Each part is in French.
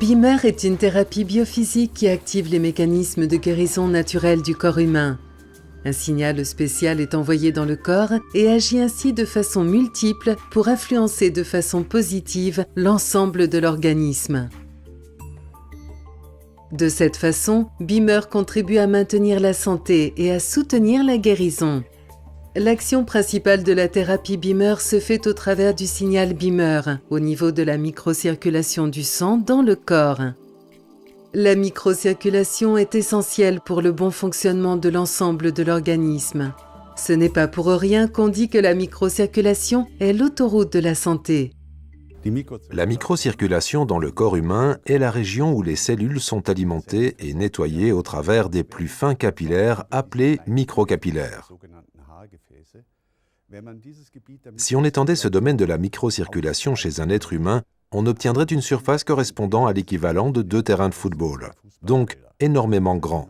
Beamer est une thérapie biophysique qui active les mécanismes de guérison naturelle du corps humain. Un signal spécial est envoyé dans le corps et agit ainsi de façon multiple pour influencer de façon positive l'ensemble de l'organisme. De cette façon, Beamer contribue à maintenir la santé et à soutenir la guérison. L'action principale de la thérapie Beamer se fait au travers du signal Beamer, au niveau de la microcirculation du sang dans le corps. La microcirculation est essentielle pour le bon fonctionnement de l'ensemble de l'organisme. Ce n'est pas pour rien qu'on dit que la microcirculation est l'autoroute de la santé. La microcirculation dans le corps humain est la région où les cellules sont alimentées et nettoyées au travers des plus fins capillaires appelés microcapillaires. Si on étendait ce domaine de la microcirculation chez un être humain, on obtiendrait une surface correspondant à l'équivalent de 2 terrains de football, donc énormément grand.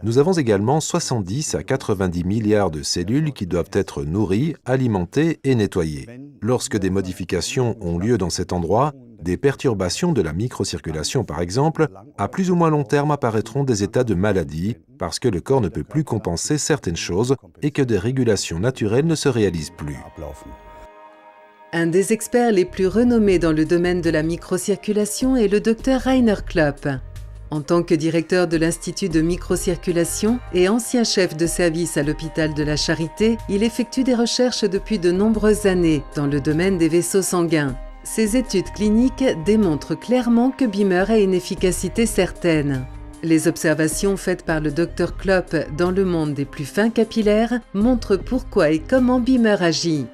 Nous avons également 70 à 90 milliards de cellules qui doivent être nourries, alimentées et nettoyées. Lorsque des modifications ont lieu dans cet endroit, des perturbations de la microcirculation par exemple, à plus ou moins long terme apparaîtront des états de maladie parce que le corps ne peut plus compenser certaines choses et que des régulations naturelles ne se réalisent plus. Un des experts les plus renommés dans le domaine de la microcirculation est le Dr Rainer Klopp. En tant que directeur de l'Institut de microcirculation et ancien chef de service à l'hôpital de la Charité, il effectue des recherches depuis de nombreuses années dans le domaine des vaisseaux sanguins. Ses études cliniques démontrent clairement que Beamer a une efficacité certaine. Les observations faites par le Dr Klopp dans le monde des plus fins capillaires montrent pourquoi et comment Beamer agit.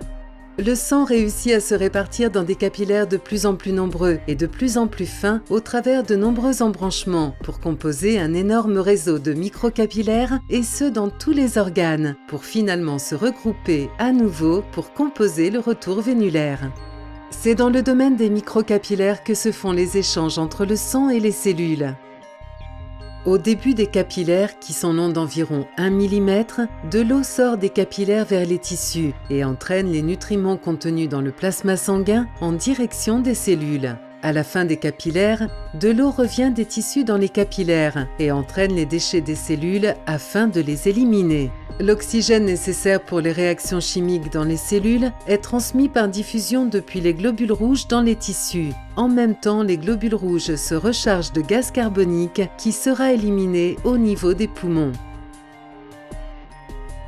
Le sang réussit à se répartir dans des capillaires de plus en plus nombreux et de plus en plus fins au travers de nombreux embranchements pour composer un énorme réseau de microcapillaires et ce dans tous les organes pour finalement se regrouper à nouveau pour composer le retour vénulaire. C'est dans le domaine des microcapillaires que se font les échanges entre le sang et les cellules. Au début des capillaires, qui sont longs d'environ 1 mm, de l'eau sort des capillaires vers les tissus et entraîne les nutriments contenus dans le plasma sanguin en direction des cellules. À la fin des capillaires, de l'eau revient des tissus dans les capillaires et entraîne les déchets des cellules afin de les éliminer. L'oxygène nécessaire pour les réactions chimiques dans les cellules est transmis par diffusion depuis les globules rouges dans les tissus. En même temps, les globules rouges se rechargent de gaz carbonique qui sera éliminé au niveau des poumons.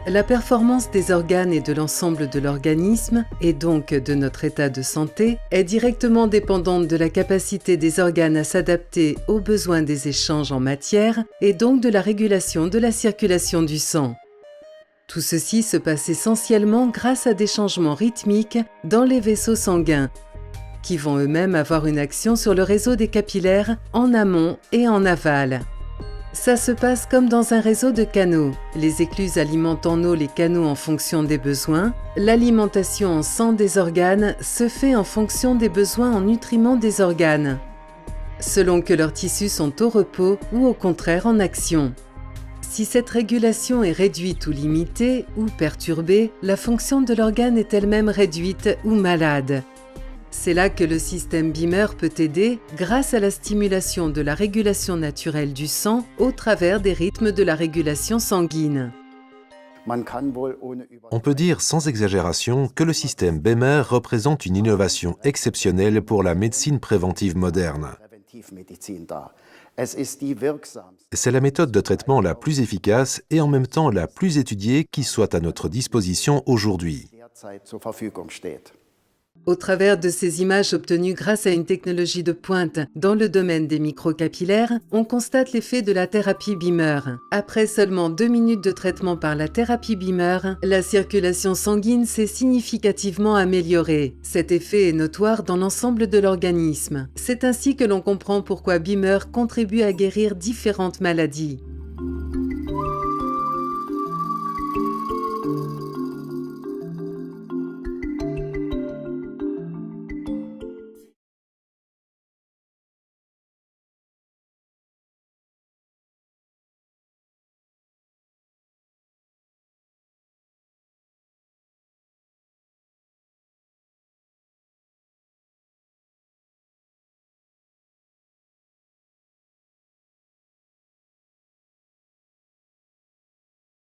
La performance des organes et de l'ensemble de l'organisme, et donc de notre état de santé, est directement dépendante de la capacité des organes à s'adapter aux besoins des échanges en matière et donc de la régulation de la circulation du sang. Tout ceci se passe essentiellement grâce à des changements rythmiques dans les vaisseaux sanguins, qui vont eux-mêmes avoir une action sur le réseau des capillaires en amont et en aval. Ça se passe comme dans un réseau de canaux. Les écluses alimentent en eau les canaux en fonction des besoins. L'alimentation en sang des organes se fait en fonction des besoins en nutriments des organes, selon que leurs tissus sont au repos ou au contraire en action. Si cette régulation est réduite ou limitée ou perturbée, la fonction de l'organe est elle-même réduite ou malade. C'est là que le système Beamer peut aider grâce à la stimulation de la régulation naturelle du sang au travers des rythmes de la régulation sanguine. On peut dire sans exagération que le système Beamer représente une innovation exceptionnelle pour la médecine préventive moderne. C'est la méthode de traitement la plus efficace et en même temps la plus étudiée qui soit à notre disposition aujourd'hui. Au travers de ces images obtenues grâce à une technologie de pointe dans le domaine des microcapillaires, on constate l'effet de la thérapie Beamer. Après seulement 2 minutes de traitement par la thérapie Beamer, la circulation sanguine s'est significativement améliorée. Cet effet est notoire dans l'ensemble de l'organisme. C'est ainsi que l'on comprend pourquoi Beamer contribue à guérir différentes maladies.